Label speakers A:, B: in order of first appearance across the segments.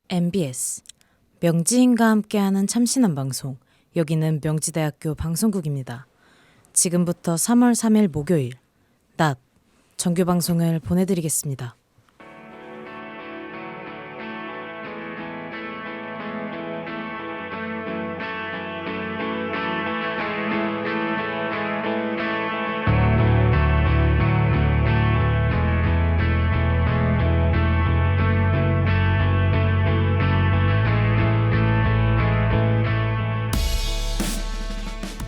A: MBS 명지인과 함께하는 참신한 방송, 여기는 명지대학교 방송국입니다. 지금부터 3월 3일 목요일 낮 정규 방송을 보내드리겠습니다.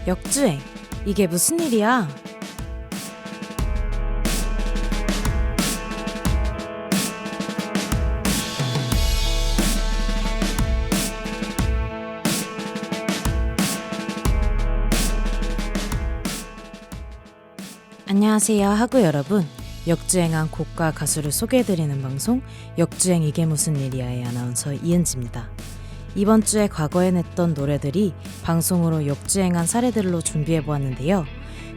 A: 역주행, 이게 무슨 일이야? 안녕하세요 하구 여러분, 역주행한 곡과 가수를 소개해드리는 방송 역주행 이게 무슨 일이야의 아나운서 이은지입니다. 이번 주에 과거에 냈던 노래들이 방송으로 역주행한 사례들로 준비해보았는데요.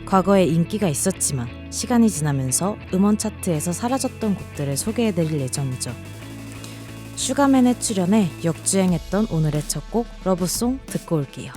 A: 과거에 인기가 있었지만 시간이 지나면서 음원 차트에서 사라졌던 곡들을 소개해드릴 예정이죠. 슈가맨의 출연에 역주행했던 오늘의 첫 곡 러브송 듣고 올게요.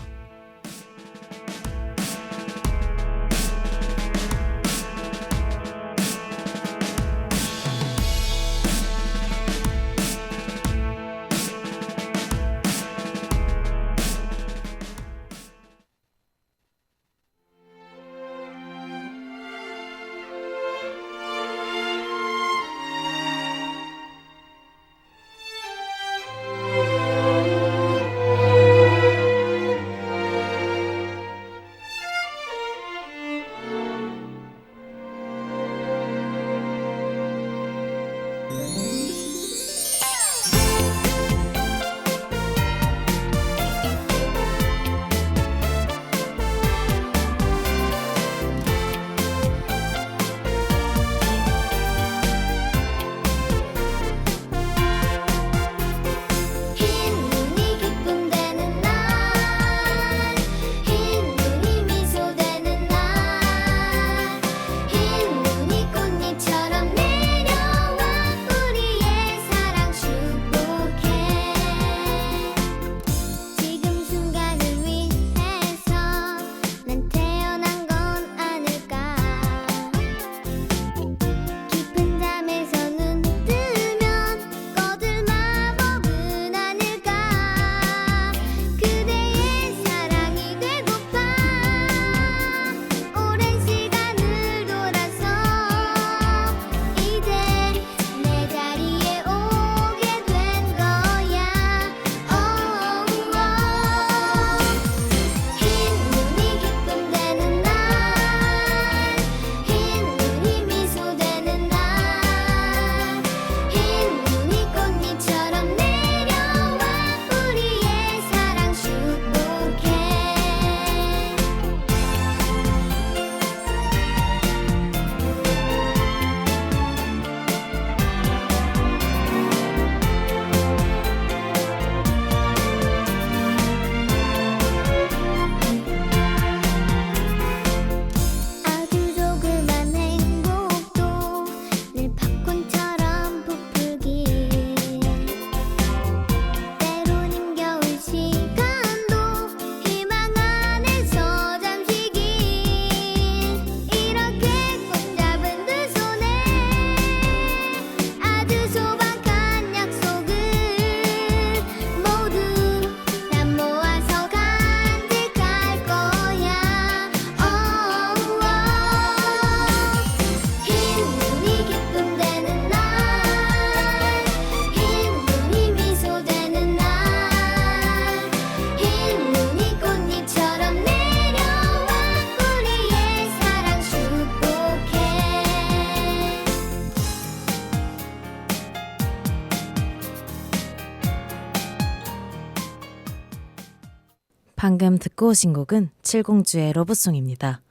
A: 방금 듣고 오신 곡은 칠공주의 러브송입니다.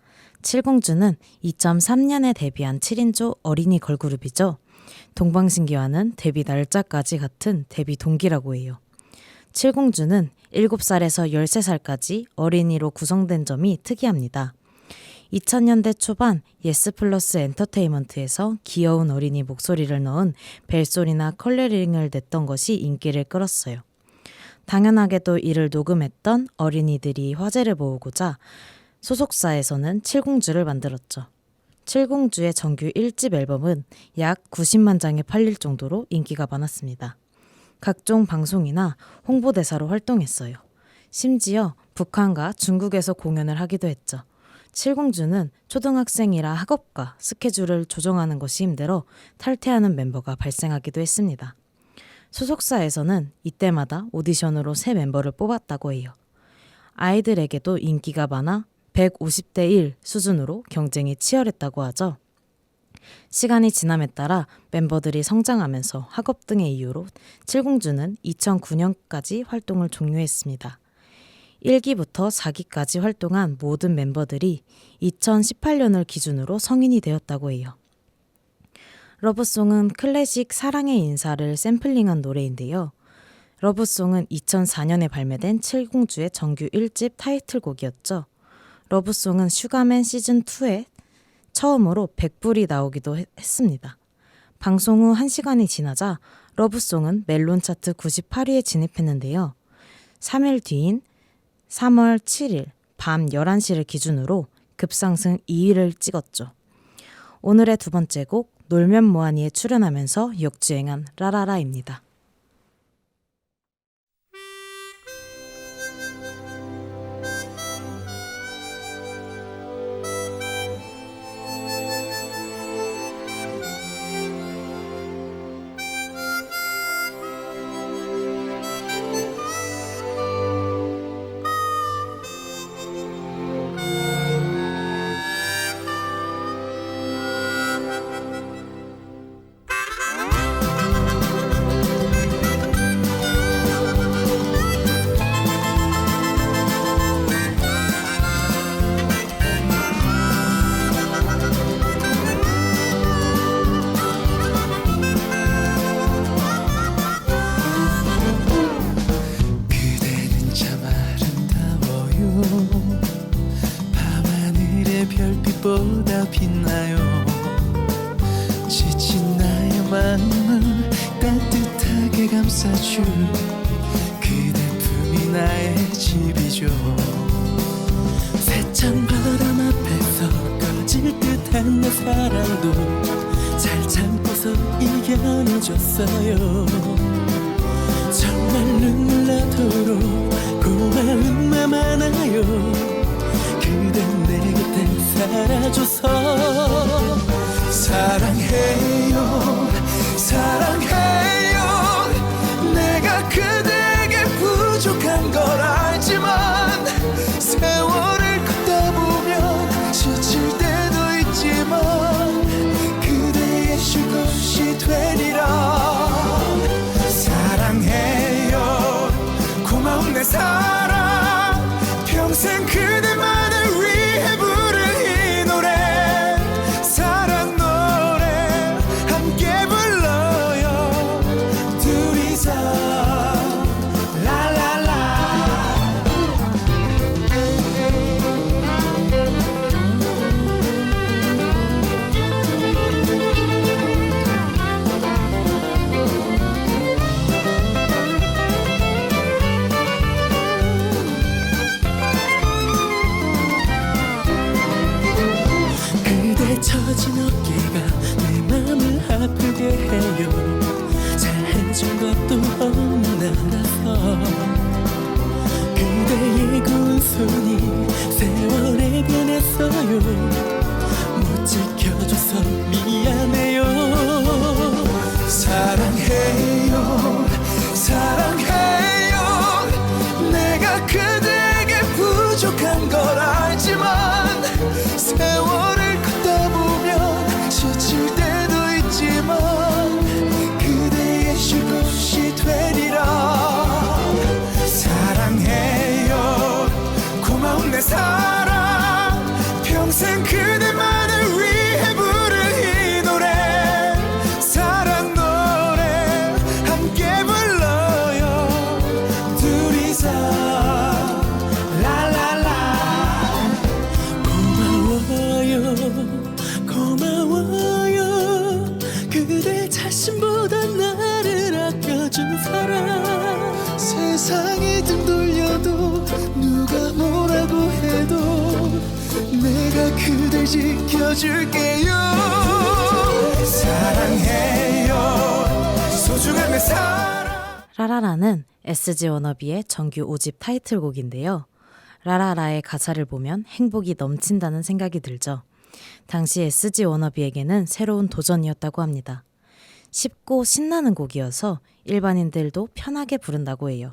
A: 칠공주는 2003년에 데뷔한 7인조 어린이 걸그룹이죠. 동방신기와는 데뷔 날짜까지 같은 데뷔 동기라고 해요. 칠공주는 7살에서 13살까지 어린이로 구성된 점이 특이합니다. 2000년대 초반 예스 플러스 엔터테인먼트에서 귀여운 어린이 목소리를 넣은 벨소리나 컬러링을 냈던 것이 인기를 끌었어요. 당연하게도 이를 녹음했던 어린이들이 화제를 모으고자 소속사에서는 칠공주를 만들었죠. 칠공주의 정규 1집 앨범은 약 90만 장이 팔릴 정도로 인기가 많았습니다. 각종 방송이나 홍보대사로 활동했어요. 심지어 북한과 중국에서 공연을 하기도 했죠. 칠공주는 초등학생이라 학업과 스케줄을 조정하는 것이 힘들어 탈퇴하는 멤버가 발생하기도 했습니다. 소속사에서는 이때마다 오디션으로 새 멤버를 뽑았다고 해요. 아이들에게도 인기가 많아 150대 1 수준으로 경쟁이 치열했다고 하죠. 시간이 지남에 따라 멤버들이 성장하면서 학업 등의 이유로 칠공주는 2009년까지 활동을 종료했습니다. 1기부터 4기까지 활동한 모든 멤버들이 2018년을 기준으로 성인이 되었다고 해요. 러브송은 클래식 사랑의 인사를 샘플링한 노래인데요. 러브송은 2004년에 발매된 칠공주의 정규 1집 타이틀곡이었죠. 러브송은 슈가맨 시즌2에 처음으로 100불이 나오기도 했습니다. 방송 후 1시간이 지나자 러브송은 멜론 차트 98위에 진입했는데요. 3일 뒤인 3월 7일 밤 11시를 기준으로 급상승 2위를 찍었죠. 오늘의 두 번째 곡 놀면 뭐하니에 출연하면서 역주행한 라라라입니다.
B: 보다 빛나요. 지친 나의 마음을 따뜻하게 감싸줄 그대 품이 나의 집이죠. 세찬 바람 앞에서 꺼질 듯한 내 사랑도 잘 참고서 이겨내줬어요. 정말 눈물 나도록 고마운 맘 많아요. 그댄 내 곁에 살아줘서 사랑해요 사랑해요. 내가 그대에게 부족한 걸 알지만 세월을 걷다 보면 지칠 때도 있지만 그대의 쉴 곳이 되리라. 사랑해요 고마운 내 사랑 평생 그대만을 위해 부를 이 노래 사랑 노래 함께 불러요 둘이서 라라라. 처진 어깨가 내 맘을 아프게 해요. 잘해준 것도 없는 나라서 그대의 고운 손이 세월에 변했어요. 못 지켜줘서 미안해요. 사랑해요 사랑해요. 내가 그대에게 부족한 걸 알지만 세월을 지칠 때도 있지만 그대의 쉴 곳이 되리라. 세상이 등 돌려도 누가 뭐라고 해도 내가 그댈 지켜줄게요. 사랑해요 소중한 내 사랑.
A: 라라라는 SG 워너비의 정규 5집 타이틀곡인데요. 라라라의 가사를 보면 행복이 넘친다는 생각이 들죠. 당시 SG 워너비에게는 새로운 도전이었다고 합니다. 쉽고 신나는 곡이어서 일반인들도 편하게 부른다고 해요.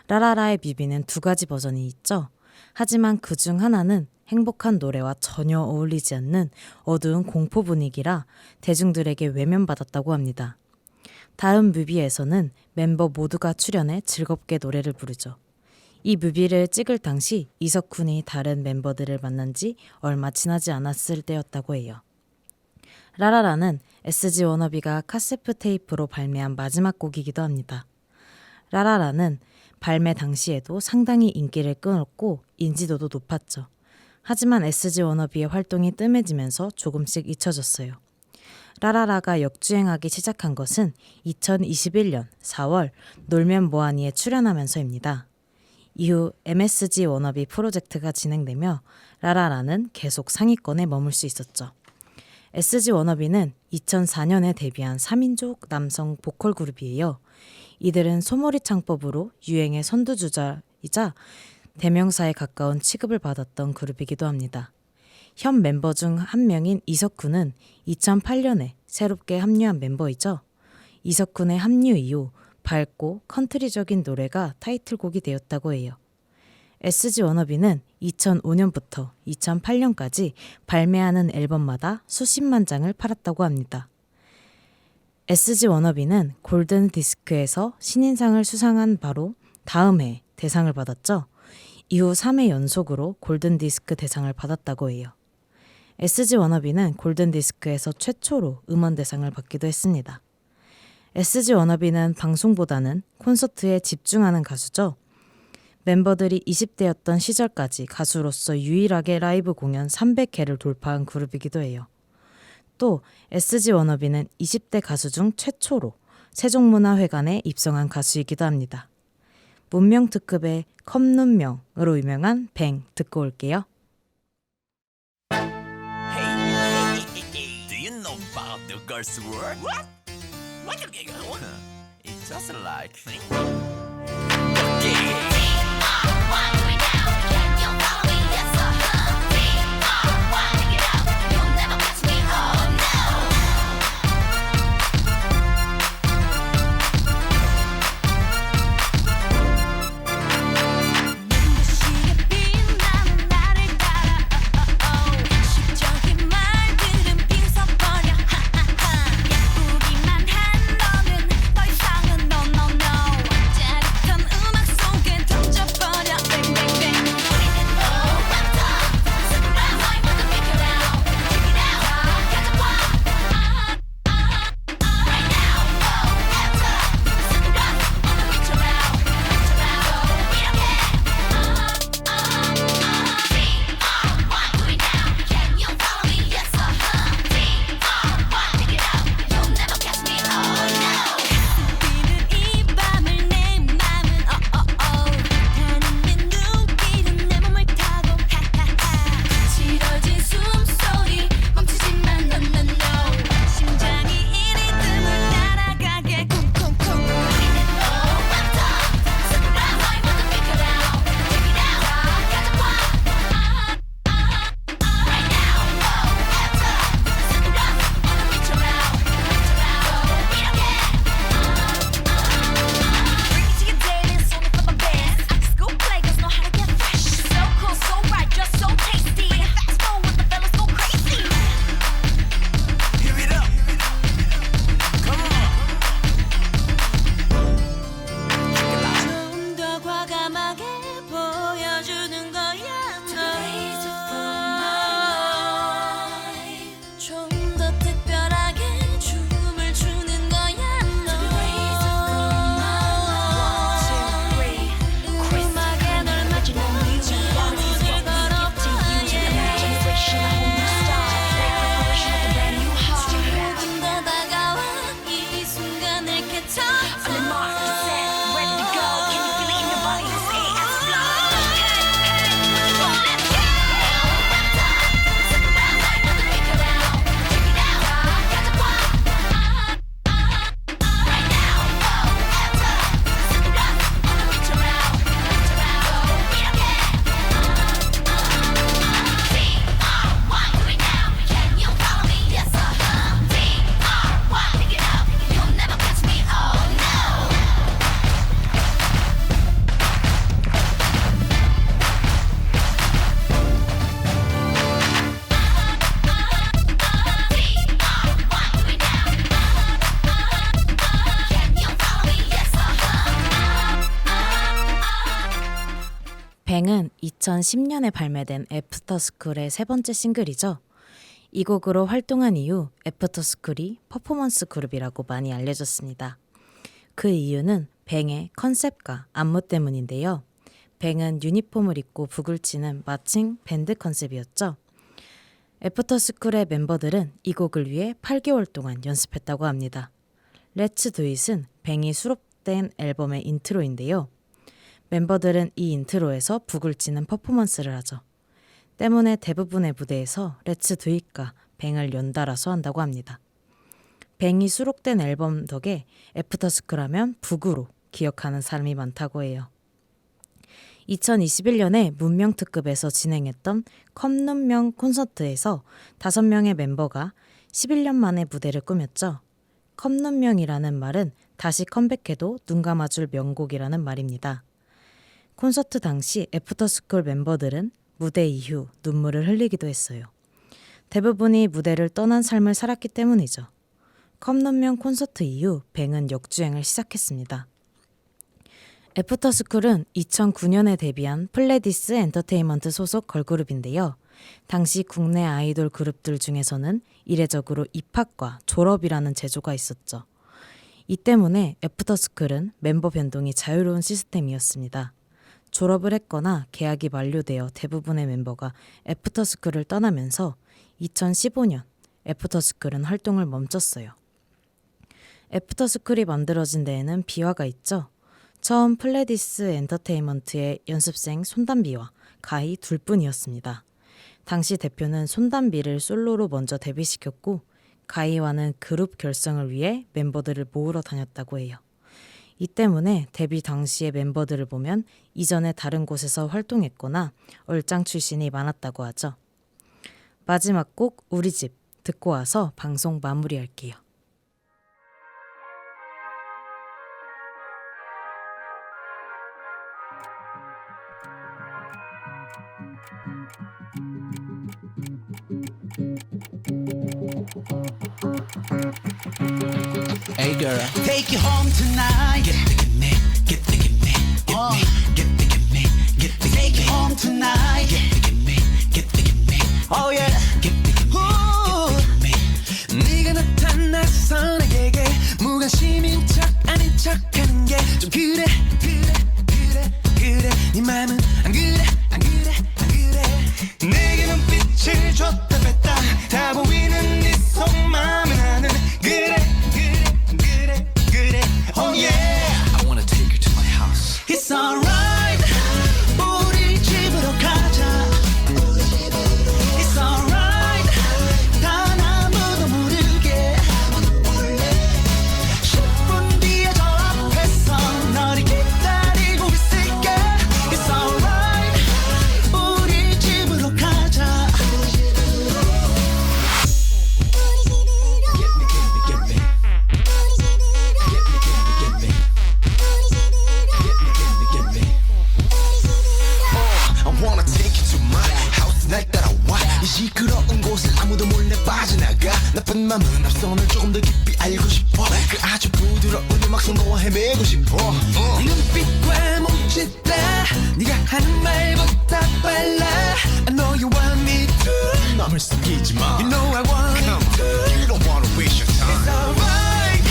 A: 라라라의 뮤비는 2가지 버전이 있죠. 하지만 그 중 하나는 행복한 노래와 전혀 어울리지 않는 어두운 공포 분위기라 대중들에게 외면받았다고 합니다. 다음 뮤비에서는 멤버 모두가 출연해 즐겁게 노래를 부르죠. 이 뮤비를 찍을 당시 이석훈이 다른 멤버들을 만난 지 얼마 지나지 않았을 때였다고 해요. 라라라는 SG 워너비가 카세트 테이프로 발매한 마지막 곡이기도 합니다. 라라라는 발매 당시에도 상당히 인기를 끌었고 인지도도 높았죠. 하지만 SG 워너비의 활동이 뜸해지면서 조금씩 잊혀졌어요. 라라라가 역주행하기 시작한 것은 2021년 4월 놀면 뭐하니에 출연하면서입니다. 이후 MSG 워너비 프로젝트가 진행되며 라라라는 계속 상위권에 머물 수 있었죠. SG 워너비는 2004년에 데뷔한 3인조 남성 보컬 그룹이에요. 이들은 소몰이 창법으로 유행의 선두주자이자 대명사에 가까운 취급을 받았던 그룹이기도 합니다. 현 멤버 중 한 명인 이석훈은 2008년에 새롭게 합류한 멤버이죠. 이석훈의 합류 이후 밝고 컨트리적인 노래가 타이틀곡이 되었다고 해요. SG 워너비는 2005년부터 2008년까지 발매하는 앨범마다 수십만 장을 팔았다고 합니다. SG 워너비는 골든 디스크에서 신인상을 수상한 바로 다음 해 대상을 받았죠. 이후 3회 연속으로 골든 디스크 대상을 받았다고 해요. SG 워너비는 골든 디스크에서 최초로 음원 대상을 받기도 했습니다. SG 워너비는 방송보다는 콘서트에 집중하는 가수죠. 멤버들이 20대였던 시절까지 가수로서 유일하게 라이브 공연 300회를 돌파한 그룹이기도 해요. 또 SG 워너비는 20대 가수 중 최초로 세종문화회관에 입성한 가수이기도 합니다. 문명 특급의 컵눈명으로 유명한 뱅 듣고 올게요.
C: Hey, do you know about the girls' world? What? It's just like
A: 뱅은 2010년에 발매된 애프터스쿨의 세 번째 싱글이죠. 이 곡으로 활동한 이후 애프터스쿨이 퍼포먼스 그룹이라고 많이 알려졌습니다. 그 이유는 뱅의 컨셉과 안무 때문인데요. 뱅은 유니폼을 입고 북을 치는 마칭 밴드 컨셉이었죠. 애프터스쿨의 멤버들은 이 곡을 위해 8개월 동안 연습했다고 합니다. Let's Do It은 뱅이 수록된 앨범의 인트로인데요. 멤버들은 이 인트로에서 북을 치는 퍼포먼스를 하죠. 때문에 대부분의 무대에서 Let's Do It과 뱅을 연달아서 한다고 합니다. 뱅이 수록된 앨범 덕에 애프터스쿨 하면 북으로 기억하는 사람이 많다고 해요. 2021년에 문명특급에서 진행했던 컵눈명 콘서트에서 5명의 멤버가 11년 만에 무대를 꾸몄죠. 컵눈명이라는 말은 다시 컴백해도 눈 감아줄 명곡이라는 말입니다. 콘서트 당시 애프터스쿨 멤버들은 무대 이후 눈물을 흘리기도 했어요. 대부분이 무대를 떠난 삶을 살았기 때문이죠. 컵눈명 콘서트 이후 뱅은 역주행을 시작했습니다. 애프터스쿨은 2009년에 데뷔한 플레디스 엔터테인먼트 소속 걸그룹인데요. 당시 국내 아이돌 그룹들 중에서는 이례적으로 입학과 졸업이라는 제도가 있었죠. 이 때문에 애프터스쿨은 멤버 변동이 자유로운 시스템이었습니다. 졸업을 했거나 계약이 만료되어 대부분의 멤버가 애프터스쿨을 떠나면서 2015년 애프터스쿨은 활동을 멈췄어요. 애프터스쿨이 만들어진 데에는 비화가 있죠. 처음 플레디스 엔터테인먼트의 연습생 손담비와 가희 둘뿐이었습니다. 당시 대표는 손담비를 솔로로 먼저 데뷔시켰고 가희와는 그룹 결성을 위해 멤버들을 모으러 다녔다고 해요. 이 때문에 데뷔 당시의 멤버들을 보면 이전에 다른 곳에서 활동했거나 얼짱 출신이 많았다고 하죠. 마지막 곡 우리 집 듣고 와서 방송 마무리할게요.
B: Hey girl, take you home tonight. Get the get me, get the get me, get the get me, get the take you home tonight. Get the get me, get the get me. Oh yeah, get the get me, get me. 네가 나타나서 나에게 무관심인 척 아닌 척하는 게 좀 그래, 그래, 그래, 그래. 네 맘은 안 그래, 안 그래, 안 그래. 내게 눈빛을 줬다 뺐다 다 보이는 네 속마음은 나는 그래. Oh yeah, I wanna take you to my house. It's alright, 우리 집으로 가자. It's alright, 단 아무도 모르게. 10분 뒤에 저 앞에서 너를 기다리고 있을게. It's alright, 우리 집으로 가자. Get me, get me, get me. I wanna take you to my house 날 따라와 이 시끄러운 곳을 아무도 몰래 빠져나가 나쁜 맘은 앞서 널 조금 더 깊이 알고 싶어 그 아주 부드러운 음악속 너와 헤매고 싶어 네 눈빛과 몸짓다 네가 하는 말보다 빨라 I know you want me to 맘을 숨기지 마 You know I want it to You don't wanna waste your time It's alright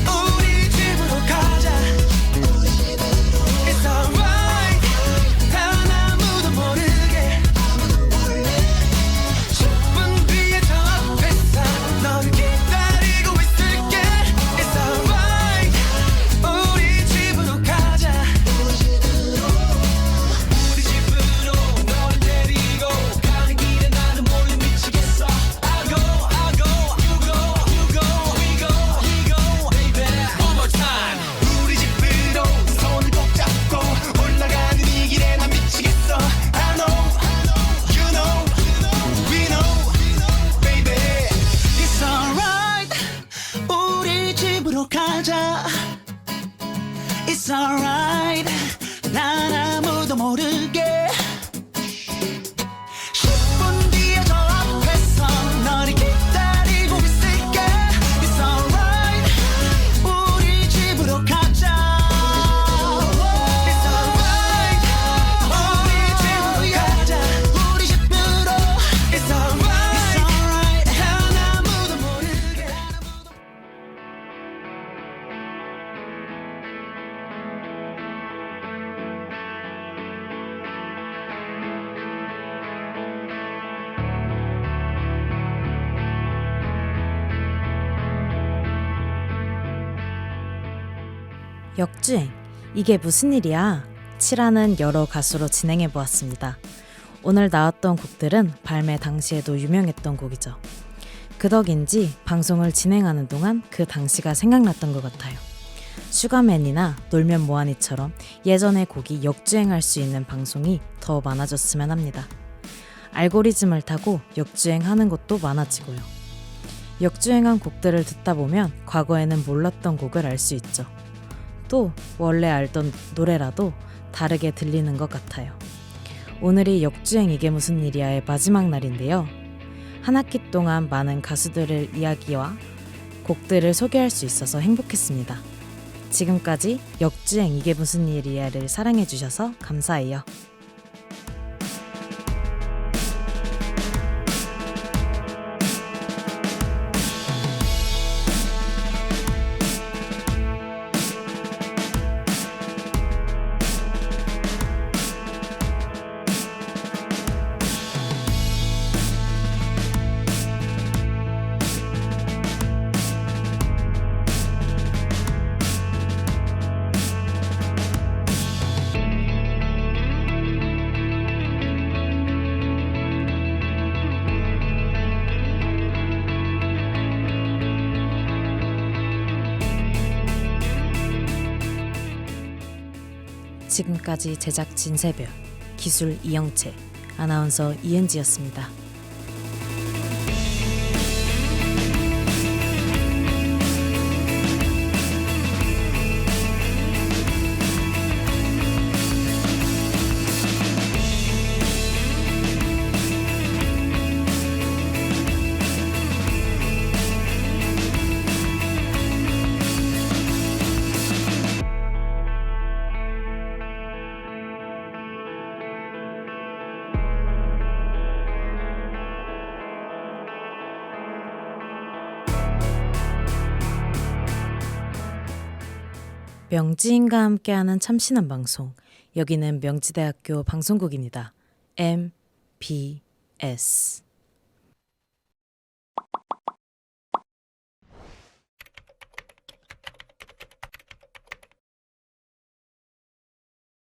B: 우리 집으로 가자 It's alright 단 아무도 모르게 10분 뒤에 저 앞에서 너를 기다리고 있을게 It's alright 우리 집으로
A: 역주행, 이게 무슨 일이야? 치라는 여러 가수로 진행해 보았습니다. 오늘 나왔던 곡들은 발매 당시에도 유명했던 곡이죠. 그 덕인지 방송을 진행하는 동안 그 당시가 생각났던 것 같아요. 슈가맨이나 놀면 뭐하니처럼 예전의 곡이 역주행할 수 있는 방송이 더 많아졌으면 합니다. 알고리즘을 타고 역주행하는 것도 많아지고요. 역주행한 곡들을 듣다 보면 과거에는 몰랐던 곡을 알 수 있죠. 또 원래 알던 노래라도 다르게 들리는 것 같아요. 오늘이 역주행 이게 무슨 일이야의 마지막 날인데요. 한 학기 동안 많은 가수들의 이야기와 곡들을 소개할 수 있어서 행복했습니다. 지금까지 역주행 이게 무슨 일이야를 사랑해주셔서 감사해요. 지금까지 제작 진세별, 기술 이영채, 아나운서 이은지였습니다. 명지인과 함께하는 참신한 방송. 여기는 명지대학교 방송국입니다. MBS